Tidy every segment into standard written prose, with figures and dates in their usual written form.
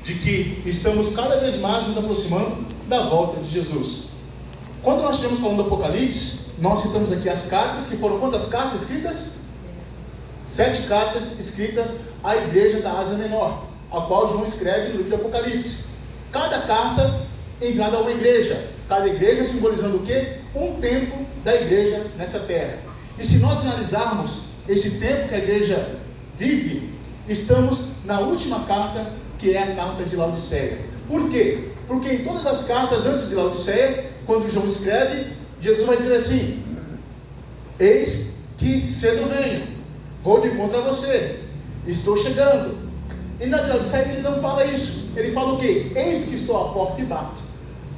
de que estamos cada vez mais nos aproximando da volta de Jesus. Quando nós estivemos falando do Apocalipse, nós citamos aqui as cartas, que foram quantas cartas escritas? 7 cartas escritas à igreja da Ásia Menor, a qual João escreve no livro de Apocalipse. Cada carta enviada a uma igreja, cada igreja simbolizando o quê? Um tempo da igreja nessa terra. E se nós analisarmos esse tempo que a igreja vive, estamos na última carta, que é a carta de Laodiceia. Por quê? Porque em todas as cartas antes de Laodiceia, quando João escreve, Jesus vai dizer assim: eis que cedo venho, vou de encontro a você, estou chegando. E na de Laodiceia ele não fala isso, ele fala o quê? Eis que estou à porta e bato,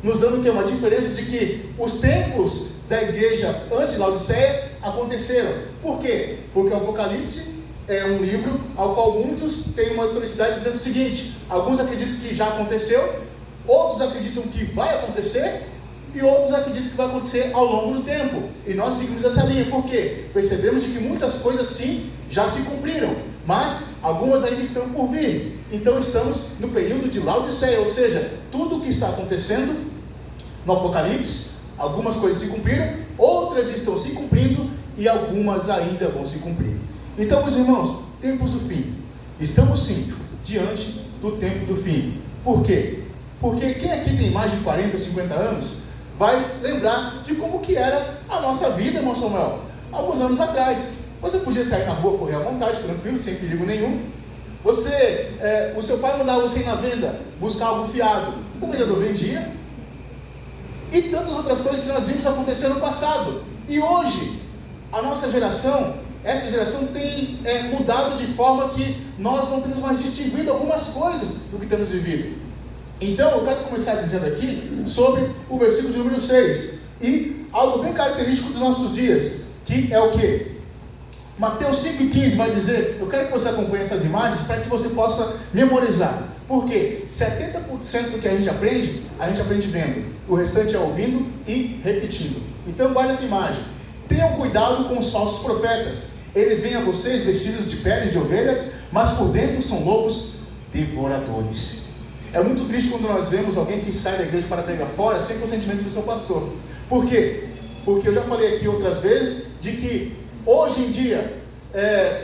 nos dando o quê? Uma diferença de que os tempos da igreja antes de Laodiceia aconteceram. Por quê? Porque o Apocalipse é um livro ao qual muitos têm uma historicidade dizendo o seguinte: alguns acreditam que já aconteceu, outros acreditam que vai acontecer, e outros acreditam que vai acontecer ao longo do tempo. E nós seguimos essa linha, por quê? Percebemos de que muitas coisas sim já se cumpriram, mas algumas ainda estão por vir. Então estamos no período de Laodiceia, ou seja, tudo o que está acontecendo no Apocalipse, algumas coisas se cumpriram, outras estão se cumprindo e algumas ainda vão se cumprir. Então, meus irmãos, tempos do fim, estamos sim diante do tempo do fim. Por quê? Porque quem aqui tem mais de 40, 50 anos vai lembrar de como que era a nossa vida, irmão Samuel, alguns anos atrás. Você podia sair na rua, correr à vontade, tranquilo, sem perigo nenhum. O seu pai mandava você ir na venda, buscar algo fiado, o vendedor vendia. E tantas outras coisas que nós vimos acontecer no passado. E hoje, a nossa geração, essa geração tem mudado de forma que nós não temos mais distinguido algumas coisas do que temos vivido. Então, eu quero começar dizendo aqui sobre o versículo de número 6. E algo bem característico dos nossos dias, que é o quê? Mateus 5,15 vai dizer, eu quero que você acompanhe essas imagens para que você possa memorizar. Porque 70% do que a gente aprende vendo. O restante é ouvindo e repetindo. Então guarde essa imagem. Tenham cuidado com os falsos profetas. Eles vêm a vocês vestidos de peles de ovelhas, mas por dentro são lobos devoradores. É muito triste quando nós vemos alguém que sai da igreja para pregar fora sem consentimento do seu pastor. Por quê? Porque eu já falei aqui outras vezes de que hoje em dia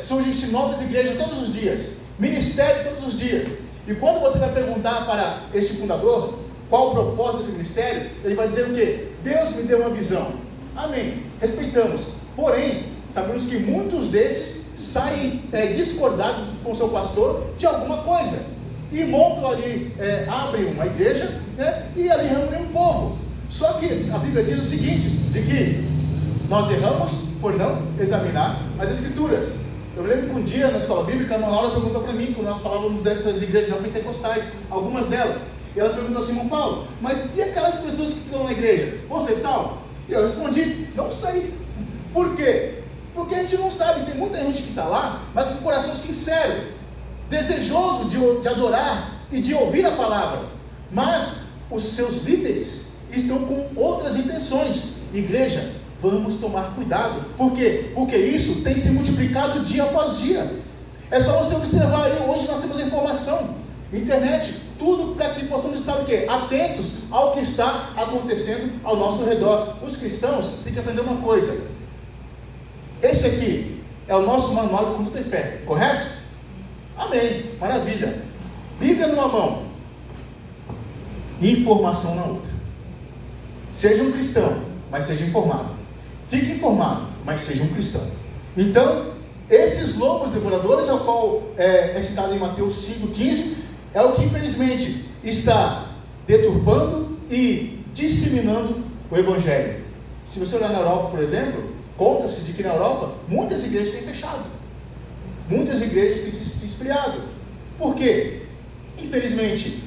surgem-se novas igrejas todos os dias, ministério todos os dias. E quando você vai perguntar para este fundador qual o propósito desse ministério, ele vai dizer o quê? Deus me deu uma visão. Amém, respeitamos. Porém, sabemos que muitos desses saem discordados com seu pastor de alguma coisa e montam ali, abrem uma igreja, e ali reúnem um povo. Só que a Bíblia diz o seguinte, de que nós erramos por não examinar as Escrituras. Eu me lembro que um dia na escola bíblica, uma aula perguntou para mim, quando nós falávamos dessas igrejas neopentecostais, algumas delas, e ela perguntou assim: irmão Paulo, mas e aquelas pessoas que estão na igreja, vão ser salvas? E eu respondi: não sei. Por quê? Porque a gente não sabe. Tem muita gente que está lá, mas com o coração sincero, desejoso de adorar e de ouvir a palavra, mas os seus líderes estão com outras intenções. Igreja, vamos tomar cuidado. Por quê? Porque isso tem se multiplicado dia após dia. É só você observar aí, hoje nós temos informação, internet, tudo para que possamos estar o quê? Atentos ao que está acontecendo ao nosso redor. Os cristãos têm que aprender uma coisa. Esse aqui é o nosso manual de conduta e fé, correto? Amém, maravilha. Bíblia numa mão, informação na outra. Seja um cristão, mas seja informado. Fique informado, mas seja um cristão. Então, esses lobos devoradores, ao qual é citado em Mateus 5,15, é o que infelizmente está deturpando e disseminando o Evangelho. Se você olhar na Europa, por exemplo, conta-se de que na Europa muitas igrejas têm fechado, muitas igrejas têm se esfriado. Por quê? Infelizmente,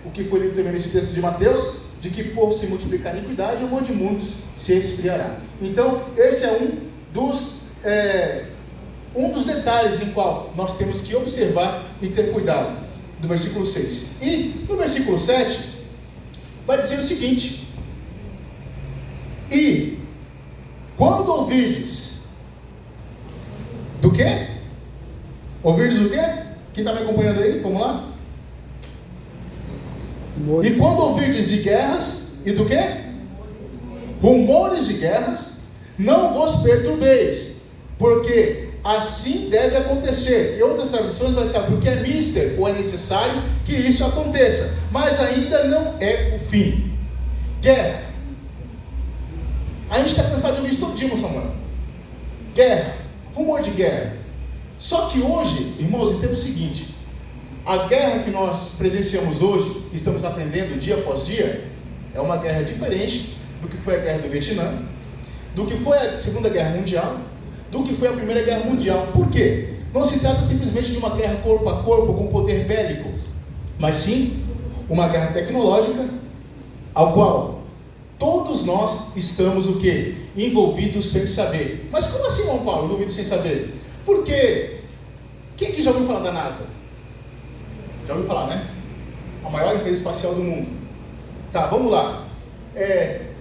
o que foi lido também nesse texto de Mateus, de que por se multiplicar a iniquidade, o amor de muitos se esfriará. Então, esse é um dos detalhes em qual nós temos que observar e ter cuidado, do versículo 6. E no versículo 7, vai dizer o seguinte: e quando ouvirdes do quê? Ouvirdes o quê? Quem está me acompanhando aí? Vamos lá? E quando ouvirdes de guerras, e do quê? Rumores de guerras, não vos perturbeis, porque assim deve acontecer. Em outras traduções vai estar, porque é mister, ou é necessário que isso aconteça, mas ainda não é o fim. Guerra. A gente está cansado de ouvir isso todo dia, meu Samuel. Guerra, rumor de guerra. Só que hoje, irmãos, entenda o seguinte: a guerra que nós presenciamos hoje, estamos aprendendo dia após dia, é uma guerra diferente do que foi a guerra do Vietnã, do que foi a Segunda Guerra Mundial, do que foi a Primeira Guerra Mundial. Por quê? Não se trata simplesmente de uma guerra corpo a corpo com poder bélico, mas sim uma guerra tecnológica, ao qual todos nós estamos o quê? Envolvidos sem saber. Mas como assim, João Paulo, envolvidos sem saber? Porque quem que já ouviu falar da NASA? Já ouviu falar, né? A maior empresa espacial do mundo. Tá, vamos lá.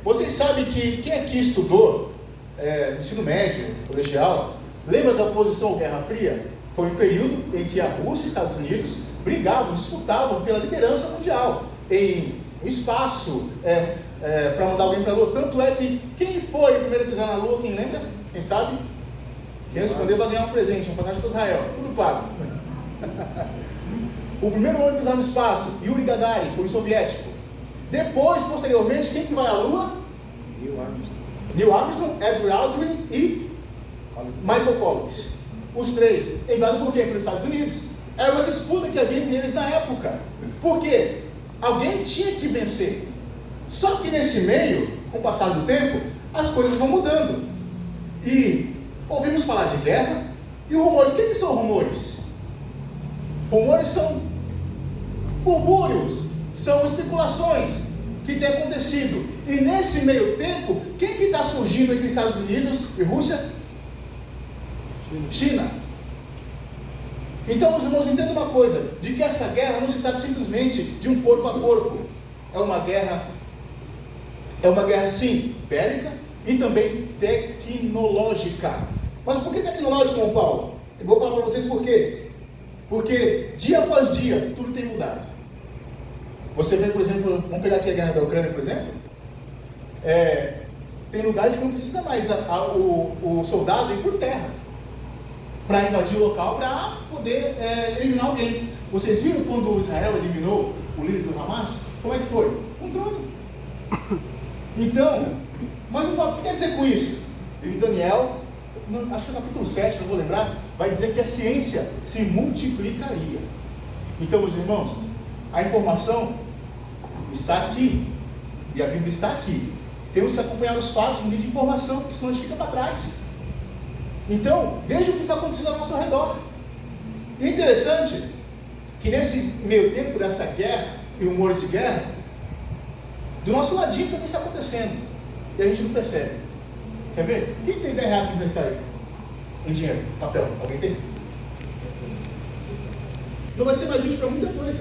Vocês sabem que quem aqui estudou no ensino médio, colegial, lembra da oposição à Guerra Fria? Foi um período em que a Rússia e os Estados Unidos brigavam, disputavam pela liderança mundial em espaço, para mandar alguém para a Lua. Tanto é que quem foi o primeiro a pisar na Lua, quem lembra? Quem sabe? Quem respondeu vai ganhar um presente, uma passagem para Israel, tudo pago. O primeiro homem a pisar no espaço, Yuri Gagarin, foi um soviético. Depois, posteriormente, quem que vai à Lua? Neil Armstrong, Edwin Aldrin e Michael Collins. Os três, enviados por quem? Pelos Estados Unidos. Era uma disputa que havia entre eles na época. Por quê? Alguém tinha que vencer. Só que nesse meio, com o passar do tempo, as coisas vão mudando. E ouvimos falar de guerra e rumores. O que são rumores? Rumores são burbúrios, são especulações que têm acontecido. E nesse meio tempo, quem que está surgindo entre Estados Unidos e Rússia? China. Então, meus irmãos, entendam uma coisa, de que essa guerra não se trata simplesmente de um corpo a corpo. É uma guerra sim, bélica e também tecnológica. Mas por que tecnológica, João Paulo? Eu vou falar para vocês por quê. Porque dia após dia, tudo tem mudado. Você vê, por exemplo, vamos pegar aqui a guerra da Ucrânia, por exemplo. Tem lugares que não precisa mais o soldado ir por terra para invadir o local, para poder eliminar alguém. Vocês viram quando Israel eliminou o líder do Hamas? Como é que foi? Um drone. Então, mas o que você quer dizer com isso? Em Daniel, acho que é capítulo 7, não vou lembrar, vai dizer que a ciência se multiplicaria. Então, meus irmãos, a informação está aqui, e a Bíblia está aqui. Temos que acompanhar os fatos no meio de informação, porque senão a gente fica para trás. Então, veja o que está acontecendo ao nosso redor. E interessante que nesse meio tempo dessa guerra e rumores de guerra, do nosso ladinho também está acontecendo. E a gente não percebe. Quer ver? Quem tem 10 reais para emprestar aí? Em dinheiro, papel. Alguém tem? Não vai ser mais útil para muita coisa.